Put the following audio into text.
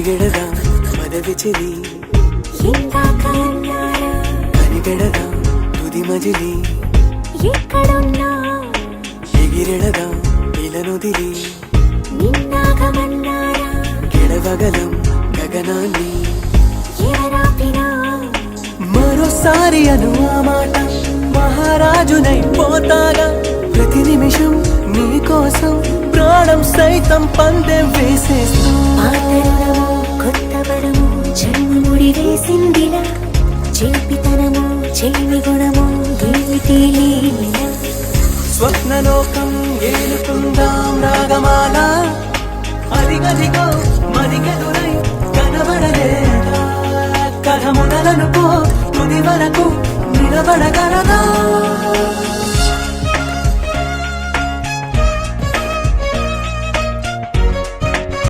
పరిగెడదా పదవి చెలి కనిగడదా తుది మజిలి ఎగిరెడదా ఇలనుదిరి గెలవగలం గగనాన్ని మరోసారి అను ఆ మాట మహారాజునై పోతాగా ప్రతి నిమిషం నీ కోసం ప్రాణం సైతం పందెం వేసేస్తూ కొత్త వరము జన్మముడి వేసిందిలా చేపితనము చేమి గుణము ఏమిటి లీల స్వప్నలోకం ఏలుకుందాం రాగమాల అదిగదిగో మదిగెదురై కనబడలేదా కథ మొదలనుకో తుది వరకు నిలబడగలదా